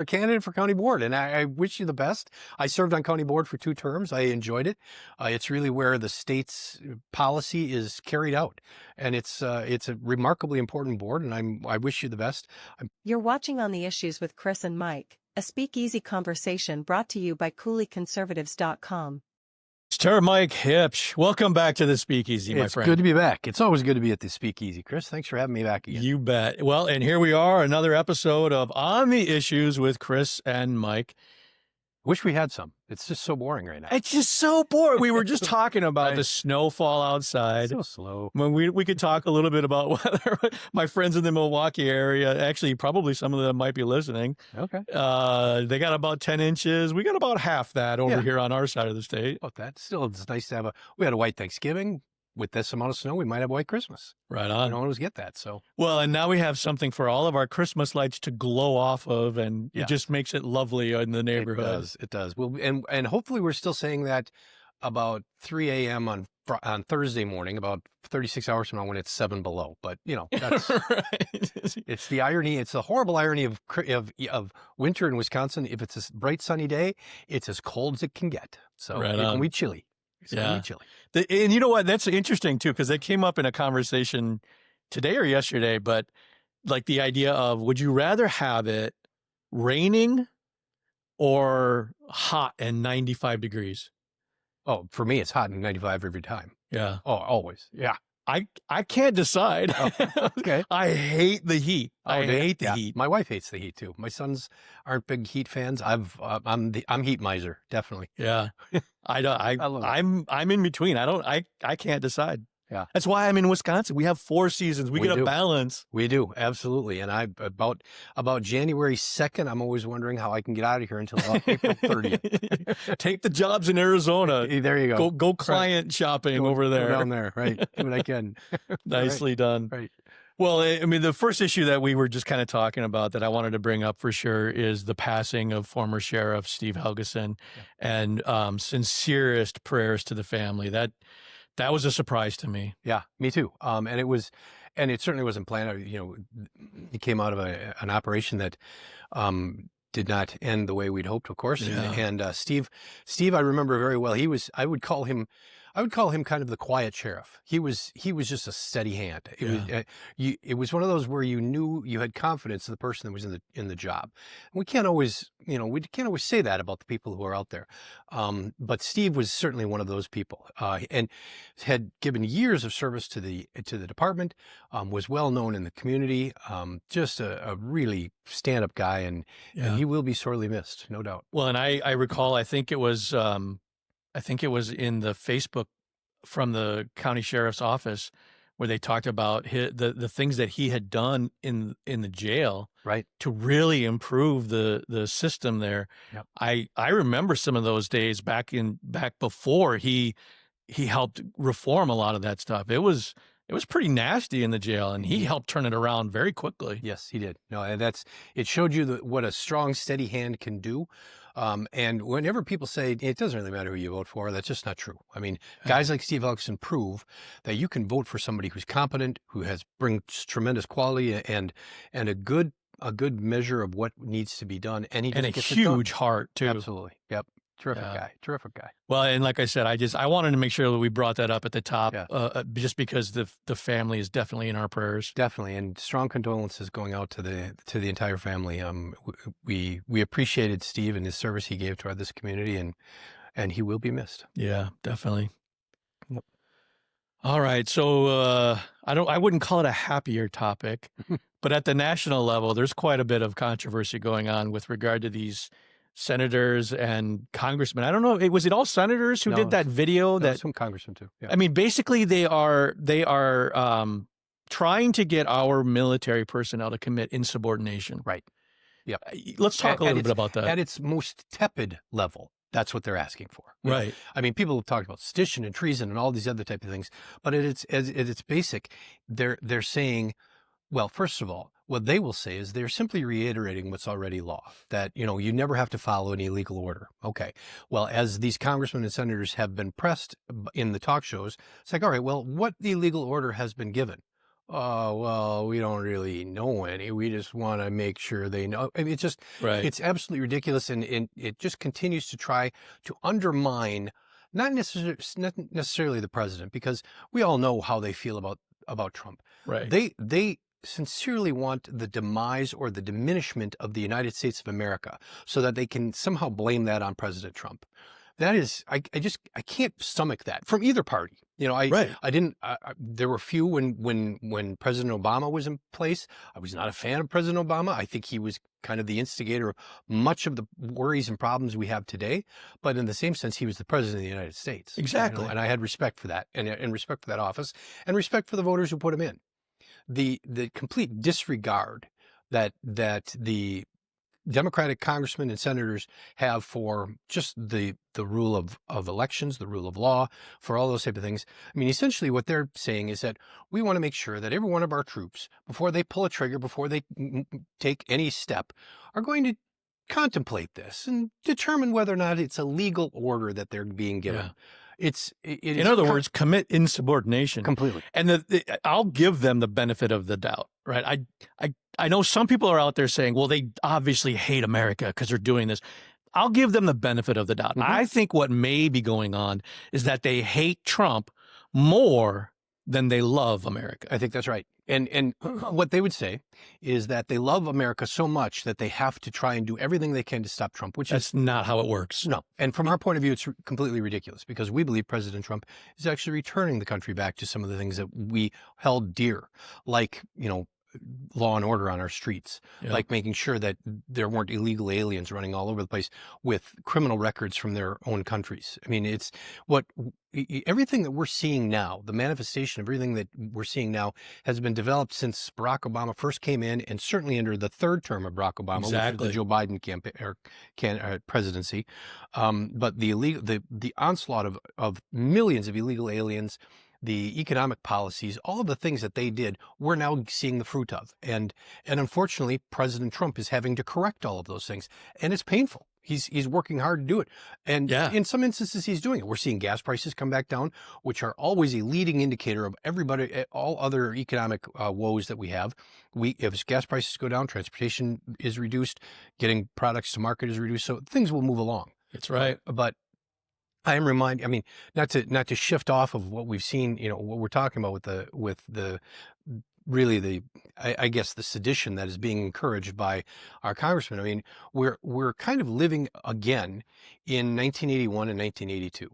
a candidate for county board, and I wish you the best. I served on county board for 2 terms. I enjoyed it. It's really where the state's policy is carried out, and it's a remarkably important board, and I wish you the best. You're watching On the Issues with Chris and Mike, a speakeasy conversation brought to you by CooleyConservatives.com. Sir Mike Hipsch, welcome back to the Speakeasy, my It's friend. good to be back. It's always good to be at the Speakeasy, Chris. Thanks for having me back again. You bet. Well, and here we are, another episode of On the Issues with Chris and Mike. Wish we had some. It's just so boring right now. It's just so boring. We were just talking about the snowfall outside. So slow. When we could talk a little bit about whether my friends in the Milwaukee area, actually probably some of them might be listening. Okay. They got about 10 inches. We got about half that over here on our side of the state. About that. Still, it's nice to have we had a white Thanksgiving. With this amount of snow, we might have white Christmas. Right I on. don't always get that. So Well, and now we have something for all of our Christmas lights to glow off of, and it just makes it lovely in the neighborhood. It does. Well, and hopefully we're still saying that about 3 a.m. on Thursday morning, about 36 hours from now when it's 7 below. But that's Right. it's the irony. It's the horrible irony of winter in Wisconsin. If it's a bright sunny day, it's as cold as it can get. So Right it can on. be chilly. It's gonna be chilly. And you know what? That's interesting too, because that came up in a conversation today or yesterday, but like the idea of, would you rather have it raining or hot and 95 degrees? Oh, for me, it's hot and 95 every time. Yeah. Oh, always. Yeah. I can't decide. Oh, okay. I hate the heat. I hate the heat. My wife hates the heat too. My sons aren't big heat fans. I'm heat miser, definitely. Yeah. I'm in between. I can't decide. Yeah. That's why I'm in Wisconsin. We have 4 seasons. We get a balance. We do, absolutely. And about January 2nd, I'm always wondering how I can get out of here until about April 30th. Take the jobs in Arizona. There you go. Go client shopping over there. Go down there, right. Do what I can. Nicely done. Right. Well, I mean, the first issue that we were just kind of talking about that I wanted to bring up for sure is the passing of former Sheriff Steve Helgeson, and sincerest prayers to the family. That was a surprise to me. Yeah, me too. And it certainly wasn't planned. It came out of an operation that did not end the way we'd hoped, of course. Yeah. And Steve, I remember very well. I would call him kind of the quiet sheriff. He was just a steady hand. It was one of those where you knew you had confidence in the person that was in the job. We can't always say that about the people who are out there. But Steve was certainly one of those people, and had given years of service to the department, was well known in the community, just a really stand-up guy, and he will be sorely missed, no doubt. Well, and I recall, I think it was in the Facebook from the county sheriff's office where they talked about the things that he had done in the jail, right, to really improve the system there. Yep. I remember some of those days back before he helped reform a lot of that stuff. It was pretty nasty in the jail, and he helped turn it around very quickly. Yes, he did. No, and it showed you what a strong, steady hand can do. And whenever people say it doesn't really matter who you vote for, that's just not true. I mean, guys like Steve Helgeson prove that you can vote for somebody who's competent, who brings tremendous quality and a good measure of what needs to be done, and he just a gets huge it done. heart too. Absolutely. Yep. Terrific guy. Well, and like I said, I wanted to make sure that we brought that up at the top, just because the family is definitely in our prayers. Definitely, and strong condolences going out to the entire family. We appreciated Steve and his service he gave to this community, and he will be missed. Yeah, definitely. Yep. All right, so I wouldn't call it a happier topic, but at the national level, there's quite a bit of controversy going on with regard to these senators and congressmen. I don't know. Was it all senators who did that video? Some congressmen too. Yeah. I mean, basically they are trying to get our military personnel to commit insubordination. Right. Yep. Let's talk a little bit about that. At its most tepid level, that's what they're asking for. Right. I mean, people have talked about sedition and treason and all these other type of things, but at its basic, they're saying, well, first of all, what they will say is they're simply reiterating what's already law, that, you never have to follow any legal order. Okay. Well, as these congressmen and senators have been pressed in the talk shows, it's like, all right, well, what illegal order has been given? oh, well, we don't really know any. We just want to make sure they know. I mean, Right. it's absolutely ridiculous. And it just continues to try to undermine not necessarily the president, because we all know how they feel about Trump. Right. They sincerely want the demise or the diminishment of the United States of America so that they can somehow blame that on President Trump. That is, I can't stomach that from either party. You know, Right. I didn't, there were few when President Obama was in place. I was not a fan of President Obama. I think he was kind of the instigator of much of the worries and problems we have today. But in the same sense, he was the president of the United States. Exactly. And I had respect for that and respect for that office and respect for the voters who put him in. The complete disregard that the Democratic congressmen and senators have for just the rule of elections, the rule of law, for all those type of things. I mean, essentially what they're saying is that we want to make sure that every one of our troops, before they pull a trigger, before they take any step, are going to contemplate this and determine whether or not it's a legal order that they're being given. Yeah. In other words, commit insubordination. Completely. And I'll give them the benefit of the doubt, right? I know some people are out there saying, well, they obviously hate America because they're doing this. I'll give them the benefit of the doubt. Mm-hmm. I think what may be going on is that they hate Trump more than they love America. I think that's right. And what they would say is that they love America so much that they have to try and do everything they can to stop Trump, which That's not how it works. No. And from our point of view, it's completely ridiculous because we believe President Trump is actually returning the country back to some of the things that we held dear, like, law and order on our streets, Yeah. like making sure that there weren't illegal aliens running all over the place with criminal records from their own countries. I mean, it's everything that we're seeing now, the manifestation of everything that we're seeing now has been developed since Barack Obama first came in, and certainly under the third term of Barack Obama, Exactly. which is the Joe Biden campaign or presidency. But the onslaught of millions of illegal aliens, the economic policies, all of the things that they did, we're now seeing the fruit of. And unfortunately, President Trump is having to correct all of those things. And it's painful. He's working hard to do it. And in some instances, he's doing it. We're seeing gas prices come back down, which are always a leading indicator of everybody, all other economic woes that we have. If gas prices go down, transportation is reduced, getting products to market is reduced. So things will move along. That's right. But I am reminded, I mean, not to shift off of what we've seen, what we're talking about with the I guess the sedition that is being encouraged by our congressmen. I mean, we're kind of living again in 1981 and 1982.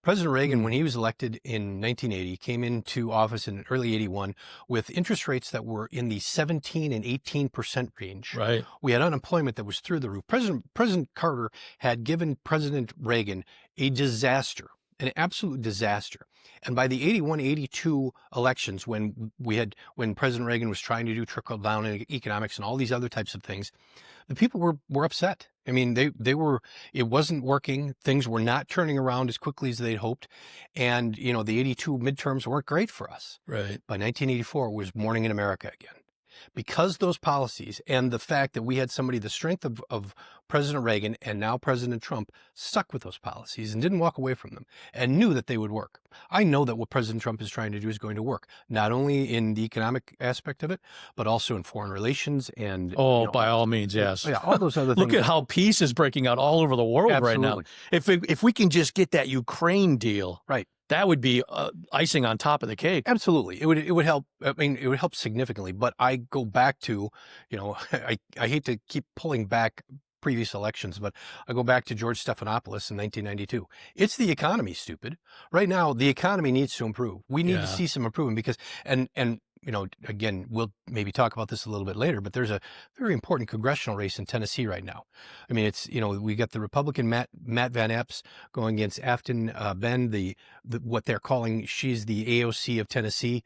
President Reagan, when he was elected in 1980, came into office in early 81 with interest rates that were in the 17 and 18% range. Right. We had unemployment that was through the roof. President Carter had given President Reagan a disaster, an absolute disaster. And by the 81-82 elections, when President Reagan was trying to do trickle down economics and all these other types of things, the people were upset. I mean, it wasn't working. Things were not turning around as quickly as they'd hoped. And, the 82 midterms weren't great for us. Right. By 1984, it was morning in America again. Because those policies and the fact that we had somebody the strength of President Reagan and now President Trump stuck with those policies and didn't walk away from them and knew that they would work. I know that what President Trump is trying to do is going to work, not only in the economic aspect of it, but also in foreign relations and... by all means, yes. Yeah, all those other things. Look at how peace is breaking out all over the world right now. If we can just get that Ukraine deal, right, that would be icing on top of the cake. Absolutely. It would help. I mean, it would help significantly. But I go back to, I hate to keep pulling back previous elections, but I go back to George Stephanopoulos in 1992. It's the economy, stupid. Right now, the economy needs to improve. We need to see some improvement because, and again, we'll maybe talk about this a little bit later, but there's a very important congressional race in Tennessee right now. I mean, it's, we got the Republican Matt Van Epps going against Afton Ben, the what they're calling, she's the AOC of Tennessee.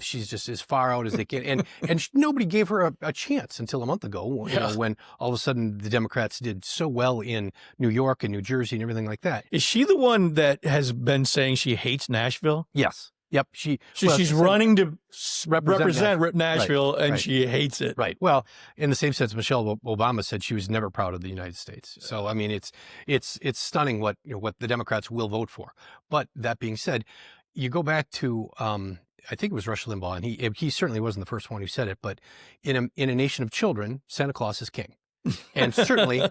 She's just as far out as they can. And nobody gave her a chance until a month ago, when all of a sudden the Democrats did so well in New York and New Jersey and everything like that. Is she the one that has been saying she hates Nashville? Yes. Yep. She's running to represent Nashville, right, and she hates it. Right. Well, in the same sense, Michelle Obama said she was never proud of the United States. So, I mean, it's stunning what the Democrats will vote for. But that being said, you go back to, I think it was Rush Limbaugh, and he certainly wasn't the first one who said it, but in a nation of children, Santa Claus is king. And certainly,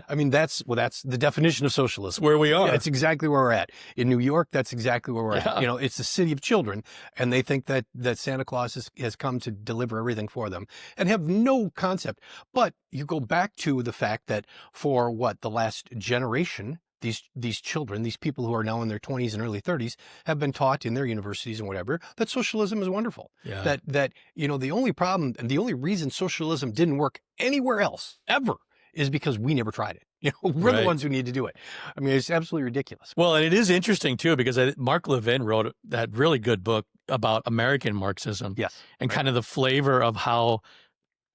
I mean, that's the definition of socialism. It's where we are. Yeah, it's exactly where we're at. In New York, that's exactly where we're at. You know, it's the city of children, and they think that Santa Claus has come to deliver everything for them and have no concept. But you go back to the fact that for the last generation, these children, these people who are now in their 20s and early 30s, have been taught in their universities and whatever that socialism is wonderful. Yeah. That you know, the only problem and the only reason socialism didn't work anywhere else ever is because we never tried it. You know, we're the ones who need to do it. I mean, it's absolutely ridiculous. Well, and it is interesting too, because Mark Levin wrote that really good book about American Marxism. Yes. And kind of the flavor of how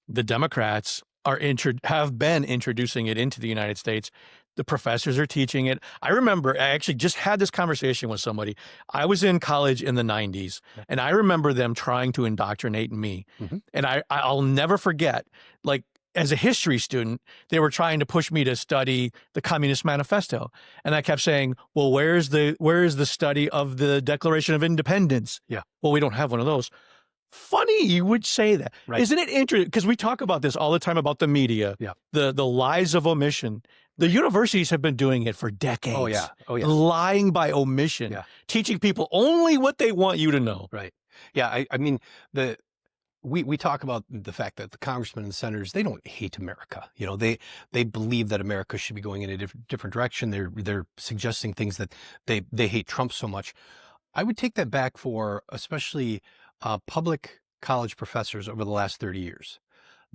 the Democrats have been introducing it into the United States. The professors are teaching it. I remember I actually just had this conversation with somebody. I was in college in the 90s, and I remember them trying to indoctrinate me. And I'll never forget, like, as a history student, they were trying to push me to study the Communist Manifesto. And I kept saying, well, where is the study of the Declaration of Independence? Yeah. Well, we don't have one of those. Funny you would say that. Right. Isn't it interesting? Because we talk about this all the time about the media, the lies of omission. The universities have been doing it for decades. Oh, yeah. Lying by omission, teaching people only what they want you to know. Right. Yeah. I mean, we talk about the fact that the congressmen and the senators, they don't hate America. You know, they believe that America should be going in a different direction. They're suggesting things that they hate Trump so much. I would take that back for especially public college professors over the last 30 years.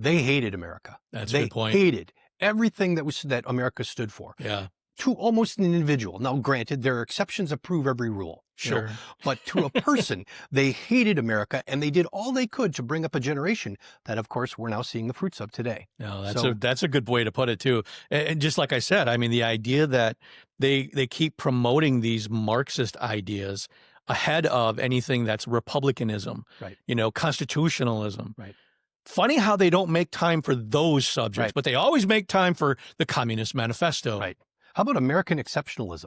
They hated America. That's a good point. They hated everything that America stood for. Yeah. To almost an individual. Now, granted, there are exceptions that prove every rule. Sure. You know, but to a person, they hated America, and they did all they could to bring up a generation that, of course, we're now seeing the fruits of today. No, that's a good way to put it too. And just like I said, I mean, the idea that they keep promoting these Marxist ideas ahead of anything that's republicanism, right? You know, constitutionalism, right? Funny how they don't make time for those subjects, right. But they always make time for the Communist Manifesto. Right. How about American exceptionalism?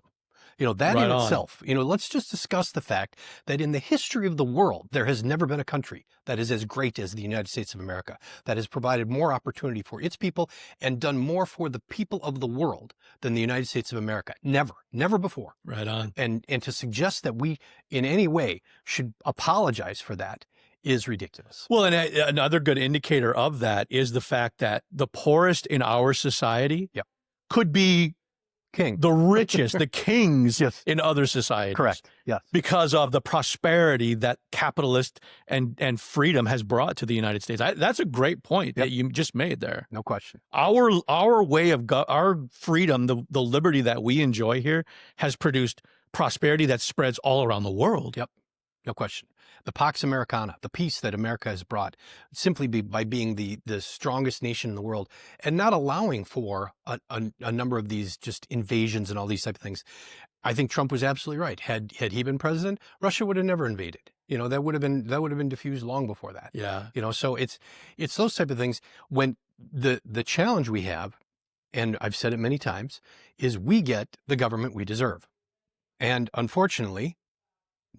You know, that in itself, you know, let's just discuss the fact that in the history of the world, there has never been a country that is as great as the United States of America, that has provided more opportunity for its people and done more for the people of the world than the United States of America. Never before. Right on. And to suggest that we in any way should apologize for that is ridiculous. Well, and another good indicator of that is the fact that the poorest in our society could be the richest, the kings in other societies. Correct. Yes. Because of the prosperity that capitalist and freedom has brought to the United States. That's a great point that you just made there. No question. Our way of our freedom, the liberty that we enjoy here, has produced prosperity that spreads all around the world. Yep. No question. The Pax Americana, the peace that America has brought, simply by being the strongest nation in the world and not allowing for a number of these just invasions and all these type of things. I think Trump was absolutely right. Had he been president, Russia would have never invaded. You know, that would have been diffused long before that. Yeah. You know, so it's those type of things. When the challenge we have, and I've said it many times, is we get the government we deserve. And unfortunately,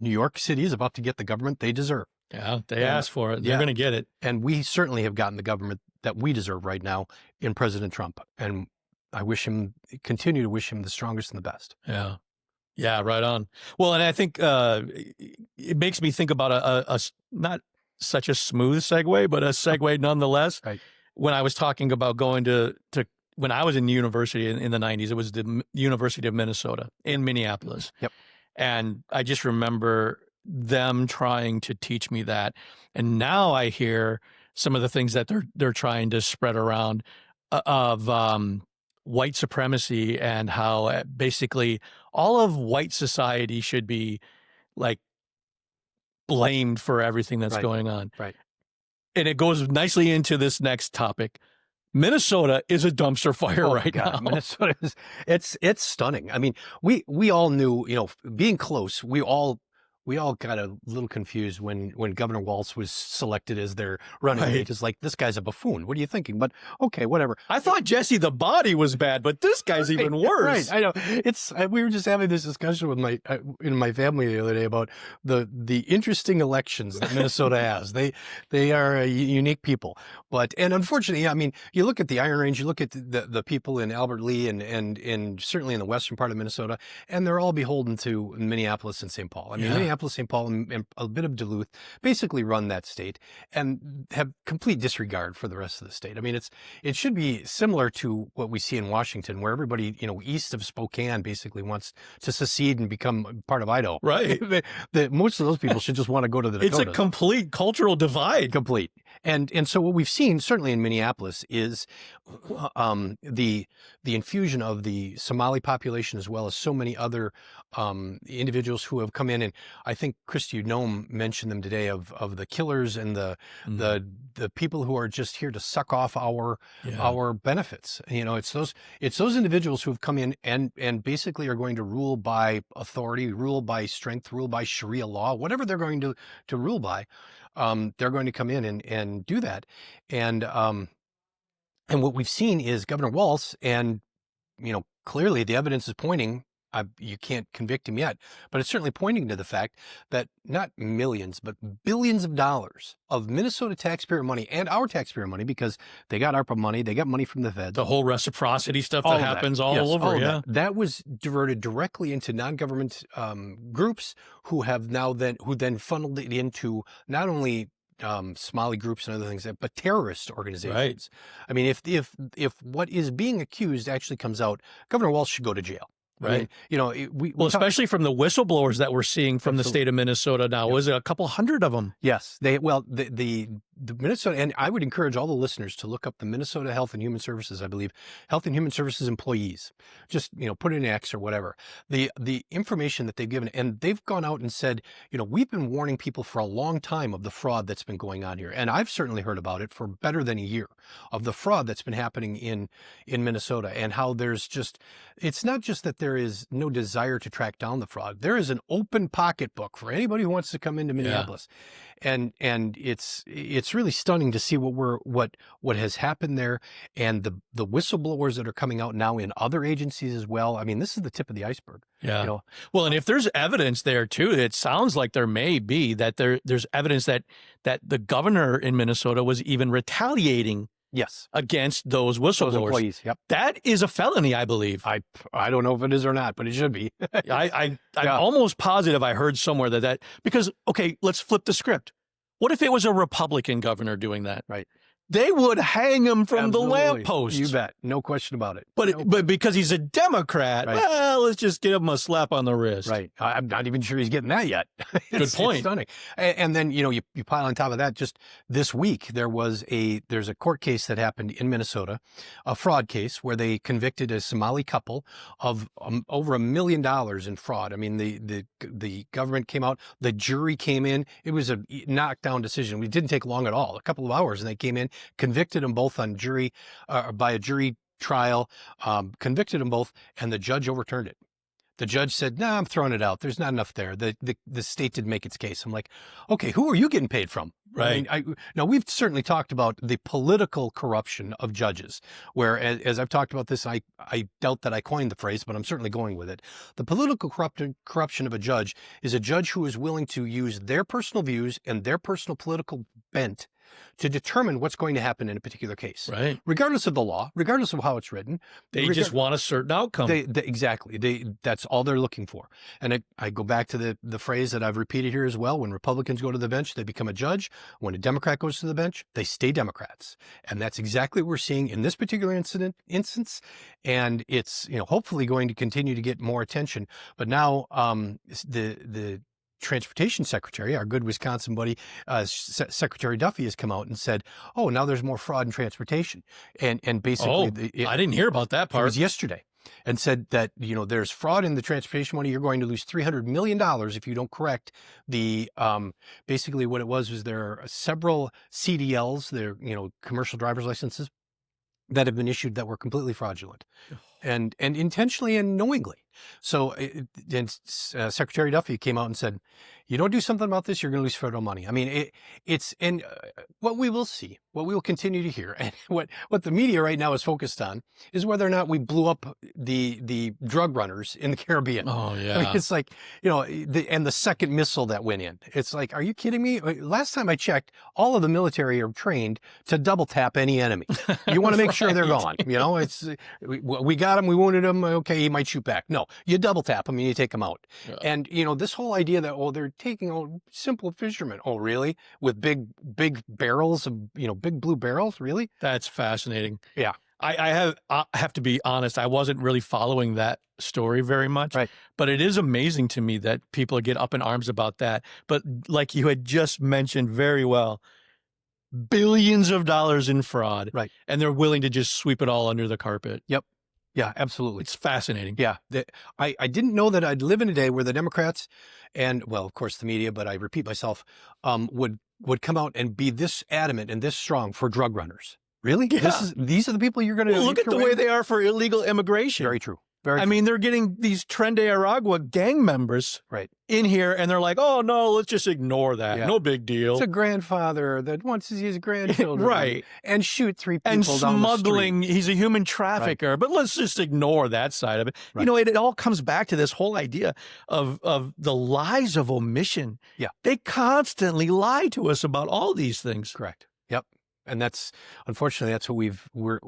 New York City is about to get the government they deserve. Yeah, they asked for it. They're going to get it. And we certainly have gotten the government that we deserve right now in President Trump. And I continue to wish him the strongest and the best. Yeah. Yeah, right on. Well, and I think it makes me think about a not such a smooth segue, but a segue nonetheless. Right. When I was talking about going to when I was in university in the 90s, it was the University of Minnesota in Minneapolis. Yep. And I just remember them trying to teach me that. And now I hear some of the things that they're trying to spread around of white supremacy and how basically all of white society should be like blamed for everything that's going on. Right. And it goes nicely into this next topic. Minnesota is a dumpster fire now. Minnesota is it's stunning. I mean, we all knew, you know, being close, we all we all got a little confused when Governor Walz was selected as their running mate. It's like, this guy's a buffoon. What are you thinking? But okay, whatever. I thought Jesse the Body was bad, but this guy's even worse. Right, I know. We were just having this discussion with my family the other day about the interesting elections that Minnesota has. They are a unique people, and unfortunately, I mean, you look at the Iron Range, you look at the people in Albert Lee and certainly in the western part of Minnesota, and they're all beholden to Minneapolis and St. Paul. I mean, Minneapolis, St. Paul, and a bit of Duluth basically run that state and have complete disregard for the rest of the state. I mean, it should be similar to what we see in Washington, where everybody, east of Spokane basically wants to secede and become part of Idaho. Right. Most of those people should just want to go to the Dakotas. It's a complete cultural divide. Complete. And so what we've seen, certainly in Minneapolis, is the infusion of the Somali population, as well as so many other individuals who have come in. And I think Christy Nome mentioned them today, of the killers and the people who are just here to suck off our benefits. It's those individuals who have come in and basically are going to rule by authority, rule by strength, rule by Sharia law, whatever they're going to rule by. They're going to come in and do that. And what we've seen is Governor Walz, and clearly the evidence is pointing. You can't convict him yet, but it's certainly pointing to the fact that not millions, but billions of dollars of Minnesota taxpayer money and our taxpayer money, because they got ARPA money, they got money from the feds. The whole reciprocity stuff that happens all over. That was diverted directly into non-government groups who then funneled it into not only Somali groups and other things, but terrorist organizations. Right. I mean, if what is being accused actually comes out, Governor Walz should go to jail. Right. I mean, especially from the whistleblowers that we're seeing from the state of Minnesota now. Was it a couple hundred of them? Yes. The Minnesota, and I would encourage all the listeners to look up the Minnesota Health and Human Services, I believe, Health and Human Services employees. Just, put in X or whatever. The information that they've given, and they've gone out and said, we've been warning people for a long time of the fraud that's been going on here. And I've certainly heard about it for better than a year, of the fraud that's been happening in Minnesota, and how it's not just that there is no desire to track down the fraud. There is an open pocketbook for anybody who wants to come into Minneapolis. And it's really stunning to see what has happened there, and the whistleblowers that are coming out now in other agencies as well. I mean, this is the tip of the iceberg. Yeah. Well, and if there's evidence there too, it sounds like there may be that there's evidence that the governor in Minnesota was even retaliating. Yes, against those whistleblowers. Those employees. Yep, that is a felony, I believe. I don't know if it is or not, but it should be. I'm almost positive I heard somewhere that because let's flip the script. What if it was a Republican governor doing that? Right. They would hang him from the lamppost. You bet. No question about it. But because he's a Democrat, well, let's just give him a slap on the wrist. Right. I'm not even sure he's getting that yet. Good point. It's stunning. And then, you pile on top of that, just this week, there's a court case that happened in Minnesota, a fraud case where they convicted a Somali couple of over $1 million in fraud. I mean, the government came out, the jury came in. It was a knockdown decision. It didn't take long at all, a couple of hours, and they came in, convicted them both on by a jury trial, convicted them both, and the judge overturned it. The judge said, "No, I'm throwing it out. There's not enough there. The state didn't make its case." I'm like, okay, who are you getting paid from? Right. I mean, now, we've certainly talked about the political corruption of judges, where, as I've talked about this, I doubt that I coined the phrase, but I'm certainly going with it. The political corruption of a judge is a judge who is willing to use their personal views and their personal political bent to determine what's going to happen in a particular case. Right. Regardless of the law, regardless of how it's written. They just want a certain outcome. Exactly. That's all they're looking for. And I go back to the phrase that I've repeated here as well. When Republicans go to the bench, they become a judge. When a Democrat goes to the bench, they stay Democrats. And that's exactly what we're seeing in this particular instance. And it's, hopefully going to continue to get more attention. But now the Transportation Secretary, our good Wisconsin buddy, Secretary Duffy, has come out and said, "Oh, now there's more fraud in transportation," and basically, I didn't hear about that part. It was yesterday, and said that there's fraud in the transportation money. You're going to lose $300 million if you don't correct the. Basically, what it was there are several CDLs, they're commercial driver's licenses, that have been issued that were completely fraudulent. and intentionally and knowingly. So Secretary Duffy came out and said, you don't do something about this, you're going to lose federal money. I mean, what we will see, what we will continue to hear, and what the media right now is focused on is whether or not we blew up the drug runners in the Caribbean. Oh, yeah. I mean, it's like, and the second missile that went in. It's like, are you kidding me? Last time I checked, all of the military are trained to double tap any enemy. You want to make sure they're gone. It's we got him, we wounded him. Okay, he might shoot back. No, you double tap him and you take him out. Yeah. And this whole idea that they're taking simple fishermen. Oh, really? With big barrels of big blue barrels, really? That's fascinating. Yeah. I have to be honest, I wasn't really following that story very much. Right. But it is amazing to me that people get up in arms about that. But like you had just mentioned very well, billions of dollars in fraud. Right. And they're willing to just sweep it all under the carpet. Yep. Yeah, absolutely. It's fascinating. Yeah. I didn't know that I'd live in a day where the Democrats and, well, of course, the media, but I repeat myself, would come out and be this adamant and this strong for drug runners. Really? Yeah. These are the people you're going to look at the way they are for illegal immigration. Very true. Very I true. mean, they're getting these Tren de Aragua gang members right in here, and they're like, oh, no, let's just ignore that. Yeah. No big deal. It's a grandfather that wants to see his grandchildren. Right. And shoot 3 people and down smuggling, the street. He's a human trafficker. Right. But let's just ignore that side of it. Right. It all comes back to this whole idea of the lies of omission. Yeah. They constantly lie to us about all these things. Correct. Yep. And unfortunately, that's what we're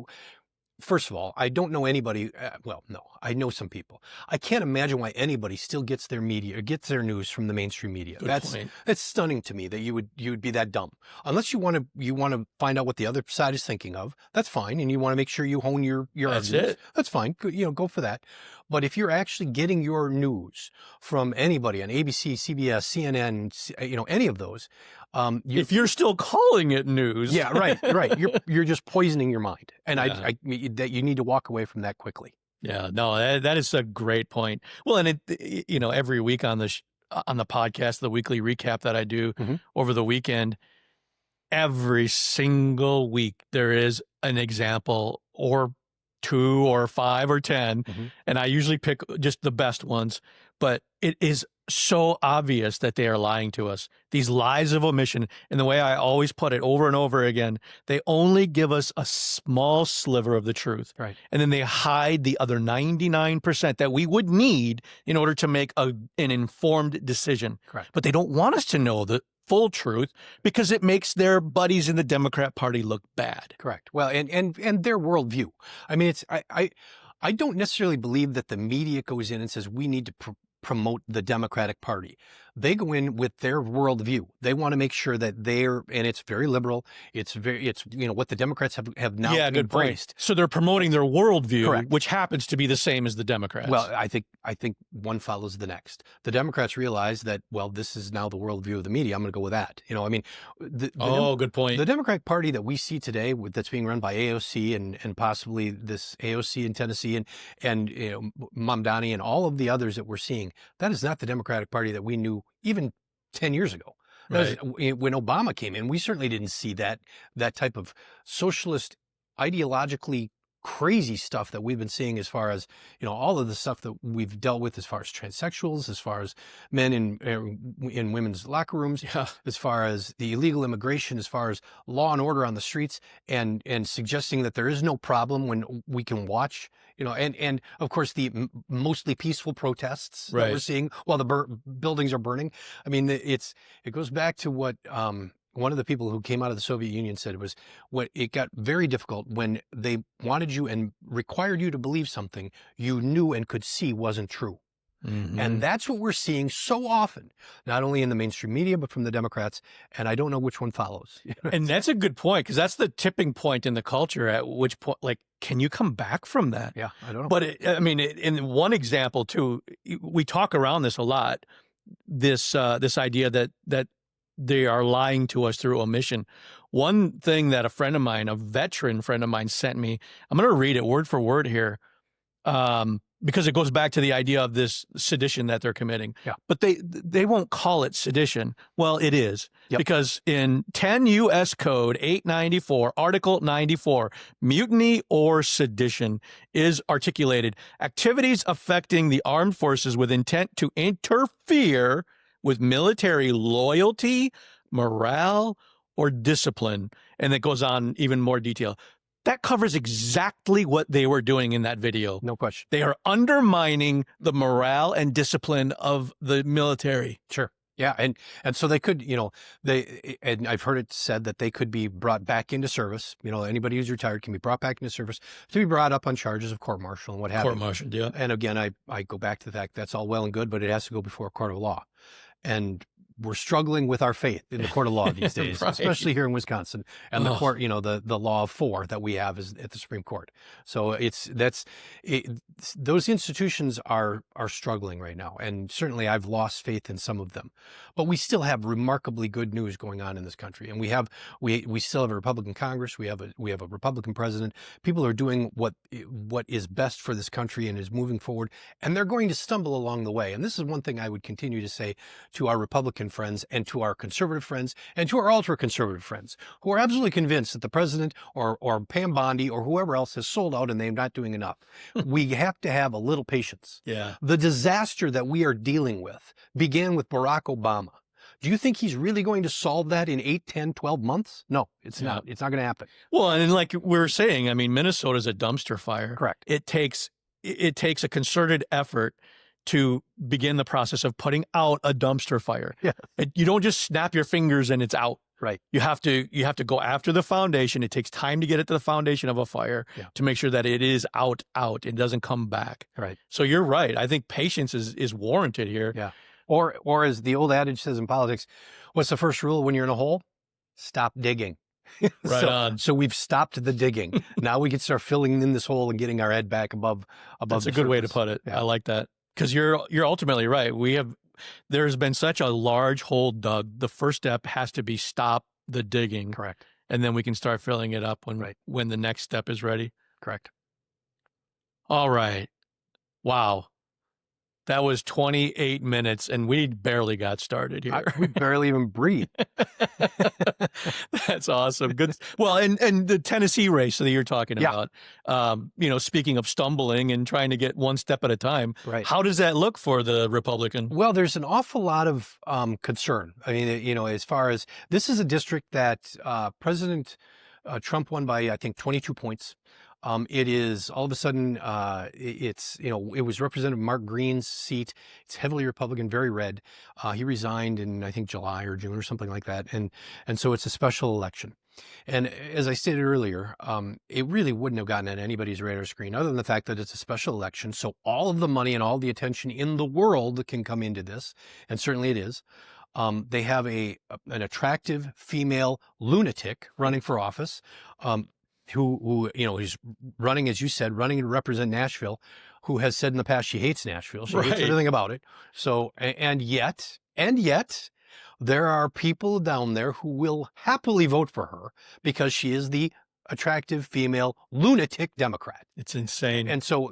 first of all, I don't know anybody. No, I know some people. I can't imagine why anybody still gets their media or gets their news from the mainstream media. That's stunning to me that you would be that dumb. Unless you want to find out what the other side is thinking of. That's fine, and you want to make sure you hone your That's arguments. it. That's fine. Go for that. But if you're actually getting your news from anybody on ABC, CBS, CNN, any of those. If you're still calling it news. Yeah, right. You're just poisoning your mind. And that you need to walk away from that quickly. Yeah, no, that is a great point. Well, and every week on the podcast, the weekly recap that I do over the weekend, every single week there is an example or 2 or 5 or 10, and I usually pick just the best ones, but it is so obvious that they are lying to us. These lies of omission, and the way I always put it over and over again, they only give us a small sliver of the truth. Right. And then they hide the other 99% that we would need in order to make an informed decision. Correct. But they don't want us to know the full truth because it makes their buddies in the Democrat Party look bad. Correct. Well, and their worldview. I mean, I don't necessarily believe that the media goes in and says we need to promote the Democratic Party. They go in with their worldview. They want to make sure that and it's very liberal. It's what the Democrats have now embraced. So they're promoting their worldview, Correct. Which happens to be the same as the Democrats. Well, I think one follows the next. The Democrats realize that, well, this is now the worldview of the media. I'm going to go with that. Good point. The Democratic Party that we see today, that's being run by AOC and possibly this AOC in Tennessee and Mamdani and all of the others that we're seeing, that is not the Democratic Party that we knew even 10 years ago. Right. When Obama came in, we certainly didn't see that type of socialist, ideologically crazy stuff that we've been seeing as far as, all of the stuff that we've dealt with as far as transsexuals, as far as men in women's locker rooms, as far as the illegal immigration, as far as law and order on the streets, and suggesting that there is no problem when we can watch, and of course the mostly peaceful protests that we're seeing while the buildings are burning. I mean, it goes back to what, one of the people who came out of the Soviet Union said it got very difficult when they wanted you and required you to believe something you knew and could see wasn't true. And that's what we're seeing so often, not only in the mainstream media, but from the Democrats. And I don't know which one follows. And that's a good point, because that's the tipping point in the culture, at which point, can you come back from that? Yeah, I don't know. But in one example too, we talk around this a lot, this idea that they are lying to us through omission. One thing that a veteran friend of mine sent me, I'm going to read it word for word here. because it goes back to the idea of this sedition that they're committing. Yeah. But they won't call it sedition. Well, it is. Yep. Because in 10 U.S. Code 894, Article 94, mutiny or sedition is articulated. Activities affecting the armed forces with intent to interfere with military loyalty, morale, or discipline. And it goes on even more detail. That covers exactly what they were doing in that video. No question. They are undermining the morale and discipline of the military. Sure. Yeah. And so they could, and I've heard it said that they could be brought back into service. Anybody who's retired can be brought back into service to be brought up on charges of court-martial and what have you. Court-martial, yeah. And again, I go back to the fact that's all well and good, but it has to go before a court of law. And we're struggling with our faith in the court of law these days, Right. Especially here in Wisconsin. And the court, the law of 4 that we have is at the Supreme Court. So those institutions are struggling right now. And certainly I've lost faith in some of them. But we still have remarkably good news going on in this country. And we still have a Republican Congress. We have a Republican president. People are doing what is best for this country and is moving forward. And they're going to stumble along the way. And this is one thing I would continue to say to our Republican friends and to our conservative friends and to our ultra-conservative friends who are absolutely convinced that the president or Pam Bondi or whoever else has sold out and they're not doing enough. We have to have a little patience. Yeah. The disaster that we are dealing with began with Barack Obama. Do you think he's really going to solve that in 8, 10, 12 months? No, it's not. It's not going to happen. Well, and like we were saying, I mean, Minnesota is a dumpster fire. Correct. It takes a concerted effort to begin the process of putting out a dumpster fire. Yeah. You don't just snap your fingers and it's out. Right. You have to go after the foundation. It takes time to get it to the foundation of a fire to make sure that it is out. It doesn't come back. Right. So you're right. I think patience is warranted here. Yeah. Or as the old adage says in politics, what's the first rule when you're in a hole? Stop digging. Right on. So we've stopped the digging. Now we can start filling in this hole and getting our head back above. That's the a good way to surface. put it. Yeah. I like that. Because you're ultimately right. There's been such a large hole dug. The first step has to be stop the digging. Correct. And then we can start filling it up Right. when the next step is ready. Correct. All right. Wow. That was 28 minutes and we barely got started here. We barely even breathe. That's awesome. Good. Well, and the Tennessee race that you're talking Yeah. about, speaking of stumbling and trying to get one step at a time, Right. how does that look for the Republican? Well, there's an awful lot of concern. I mean, as far as this is a district that President Trump won by, I think, 22 points. It is all of a sudden, it was Representative Mark Green's seat. It's heavily Republican, very red. He resigned in, I think, July or June or something like that. And so it's a special election. And as I stated earlier, it really wouldn't have gotten on anybody's radar screen other than the fact that it's a special election. So all of the money and all the attention in the world can come into this. And certainly it is. They have an attractive female lunatic running for office. Who he's running, as you said, running to represent Nashville, who has said in the past she hates Nashville. She hates Right. everything about it. So, and yet, there are people down there who will happily vote for her because she is the attractive female lunatic Democrat. It's insane. And so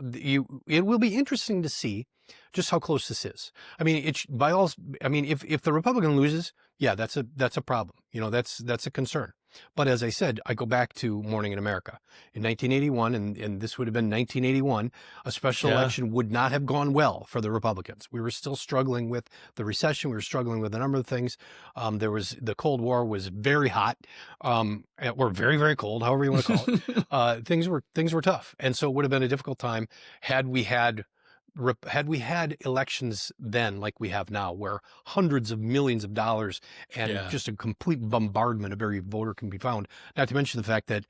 it will be interesting to see just how close this is. I mean, if the Republican loses, yeah, that's a problem. That's a concern. But as I said, I go back to Morning in America in 1981, and this would have been 1981. A special election would not have gone well for the Republicans. We were still struggling with the recession. We were struggling with a number of things. The Cold War was very hot, or very, very cold, however you want to call it. Things were tough, and so it would have been a difficult time had we had elections then like we have now, where hundreds of millions of dollars and just a complete bombardment of every voter can be found, not to mention the fact that,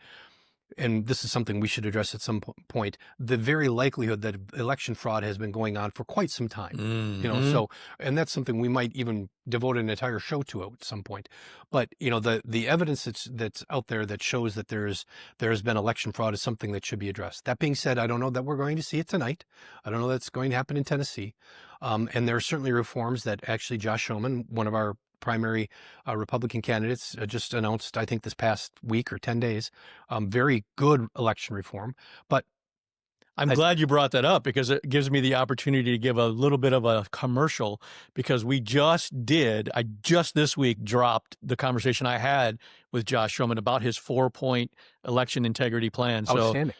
and this is something we should address at some point, the very likelihood that election fraud has been going on for quite some time. Mm-hmm. And that's something we might even devote an entire show to at some point. But the evidence that's out there that shows that there has been election fraud is something that should be addressed. That being said, I don't know that we're going to see it tonight. I don't know that's going to happen in Tennessee. And there are certainly reforms that actually Josh Schoeman, one of our primary Republican candidates, just announced, I think, this past week or 10 days, very good election reform. But I'm glad you brought that up because it gives me the opportunity to give a little bit of a commercial because I just this week dropped the conversation I had with Josh Stroman about his 4-point election integrity plan. So Outstanding.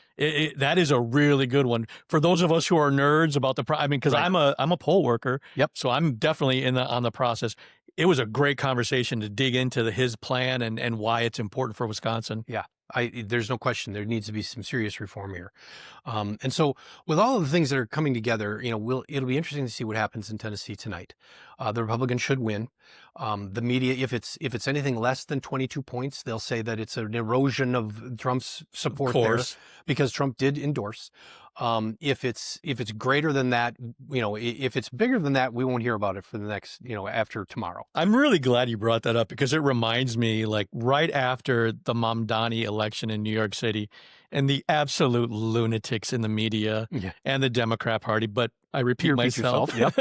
that is a really good one for those of us who are nerds about because I'm a poll worker. Yep. So I'm definitely on the process. It was a great conversation to dig into his plan and why it's important for Wisconsin. Yeah. There's no question there needs to be some serious reform here. And so with all of the things that are coming together, it'll be interesting to see what happens in Tennessee tonight. The Republicans should win. The media, if it's anything less than 22 points, they'll say that it's an erosion of Trump's support there because Trump did endorse. If it's greater than that, if it's bigger than that, we won't hear about it for the next, after tomorrow. I'm really glad you brought that up because it reminds me, like right after the Mamdani election in New York City and the absolute lunatics in the media and the Democrat Party, but I repeat myself. Yep.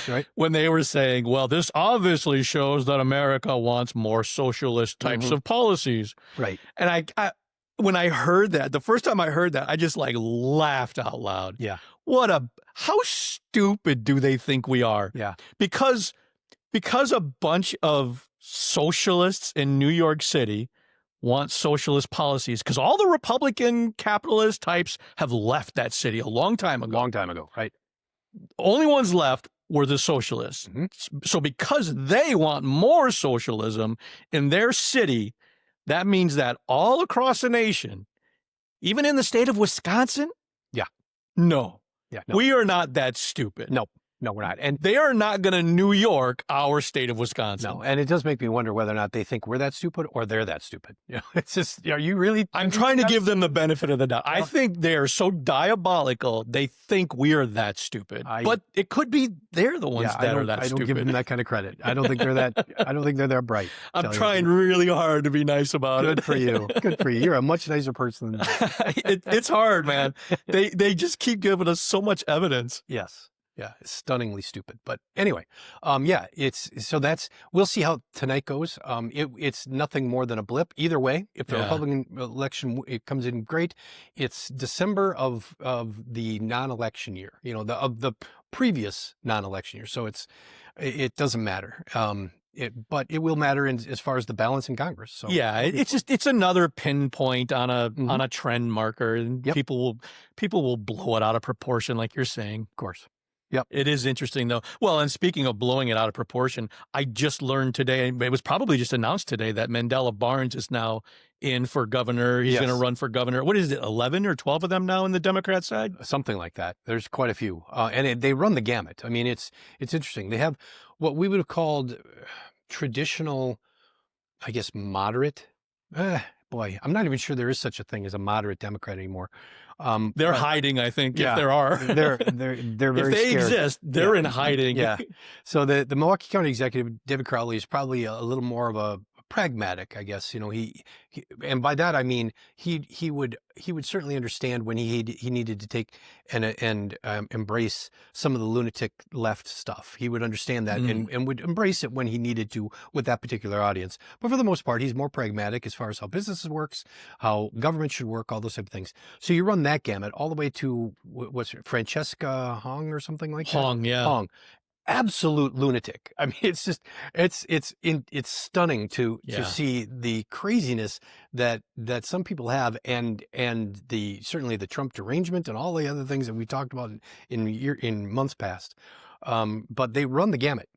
Right. When they were saying, well, this obviously shows that America wants more socialist types of policies. Right. And I when I heard that, the first time I heard that, I just like laughed out loud. Yeah. How stupid do they think we are? Yeah. Because a bunch of socialists in New York City want socialist policies, because all the Republican capitalist types have left that city a long time ago. Right. Only ones left were the socialists. So because they want more socialism in their city, that means that all across the nation, even in the state of Wisconsin, no, we are not that stupid. No, we're not. And they are not going to New York our state of Wisconsin. No, and it does make me wonder whether or not they think we're that stupid or they're that stupid. It's just, are you really? I'm trying to give them the benefit of the doubt. I think they're so diabolical, they think we are that stupid. But it could be they're the ones that are that stupid. I don't give them that kind of credit. I don't think they're that bright. I'm trying really hard to be nice about it. Good for you. Good for you. You're a much nicer person than me. It's hard, man. They just keep giving us so much evidence. Yes. Yeah, it's stunningly stupid. But anyway, we'll see how tonight goes. It's nothing more than a blip. Either way, if the Republican election comes in great, it's December of the non-election year, of the previous non-election year. So it doesn't matter. But it will matter as far as the balance in Congress. So it's another pinpoint on a trend marker, and people will blow it out of proportion, like you're saying. Of course. Yep. It is interesting, though. Well, and speaking of blowing it out of proportion, I just learned today, it was probably just announced today, that Mandela Barnes is now in for governor. He's going to run for governor. What is it, 11 or 12 of them now in the Democrat side? Something like that. There's quite a few. And they run the gamut. I mean, it's interesting. They have what we would have called traditional, I guess, moderate. Boy, I'm not even sure there is such a thing as a moderate Democrat anymore. They're hiding, I think, if there are. They're very if they scared. exist, they're in hiding. Yeah. So the Milwaukee County Executive, David Crowley, is probably a little more of a pragmatic, I guess. He and by that I mean he would certainly understand when he needed to take and embrace some of the lunatic left stuff. He would understand that and would embrace it when he needed to with that particular audience. But for the most part, he's more pragmatic as far as how business works, how government should work, all those type of things. So you run that gamut all the way to what's it, Francesca Hong or something like that. Hong. Absolute lunatic. I mean, it's just, it's stunning to see the craziness that some people have, and certainly the Trump derangement and all the other things that we talked about in months past. But they run the gamut,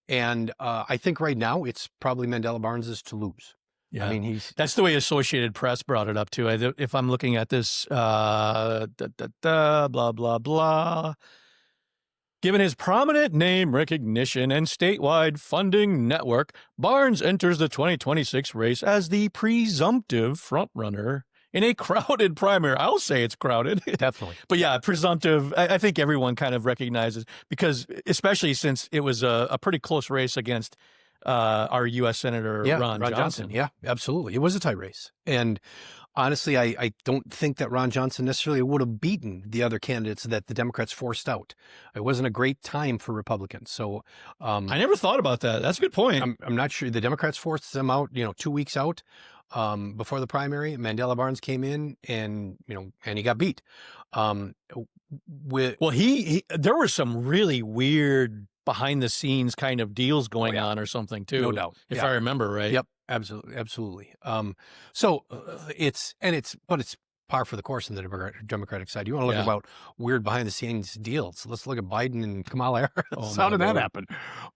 and I think right now it's probably Mandela Barnes's to lose. Yeah, I mean, that's the way Associated Press brought it up too. If I'm looking at this, blah blah blah. Given his prominent name recognition and statewide funding network, Barnes enters the 2026 race as the presumptive frontrunner in a crowded primary. I'll say it's crowded. Definitely. But yeah, presumptive, I think everyone kind of recognizes, because especially since it was a pretty close race against our U.S. Senator Ron Johnson. Yeah, absolutely. It was a tight race. And Honestly, I don't think that Ron Johnson necessarily would have beaten the other candidates that the Democrats forced out. It wasn't a great time for Republicans. So I never thought about that. That's a good point. I'm not sure. The Democrats forced them out, 2 weeks out before the primary. Mandela Barnes came in and he got beat. Well, there were some really weird behind the scenes kind of deals going on or something too. No doubt. If I remember right. Yep. Absolutely. But it's par for the course in the Democratic side. You want to look about weird behind the scenes deals. Let's look at Biden and Kamala Harris. How did that happen?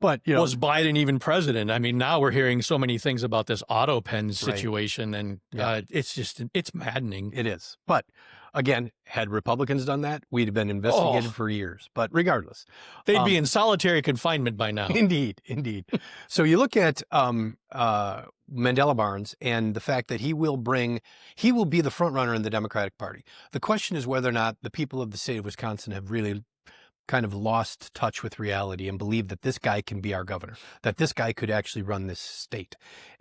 But was Biden even president? I mean, now we're hearing so many things about this auto pen situation, and it's maddening. It is. But again, had Republicans done that, we'd have been investigated for years. But regardless, they'd be in solitary confinement by now. Indeed. So you look at Mandela Barnes and the fact that he will be the front runner in the Democratic Party. The question is whether or not the people of the state of Wisconsin have really kind of lost touch with reality and believe that this guy can be our governor, that this guy could actually run this state.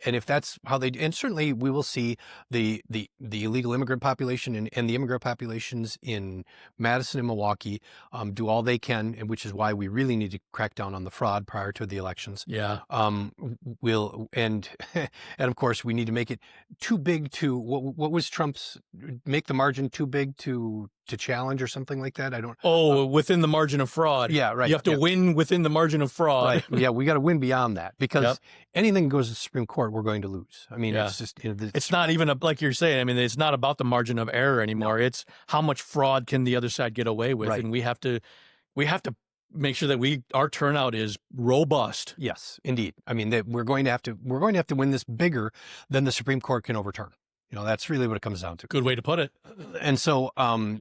And if that's how and certainly we will see the illegal immigrant population and the immigrant populations in Madison and Milwaukee do all they can, and which is why we really need to crack down on the fraud prior to the elections. Yeah. And of course we need to make it too big to what was Trump's, make the margin too big to challenge or something like that. I don't. Within the margin of fraud. Yeah, right. You have to win within the margin of fraud. Right. Yeah, we got to win beyond that because anything goes to the Supreme Court, we're going to lose. I mean, it's just it's not even like you're saying. I mean, it's not about the margin of error anymore. No. It's how much fraud can the other side get away with, and we have to make sure that our turnout is robust. Yes, indeed. I mean, that we're going to have to win this bigger than the Supreme Court can overturn. That's really what it comes down to. Good way to put it. And so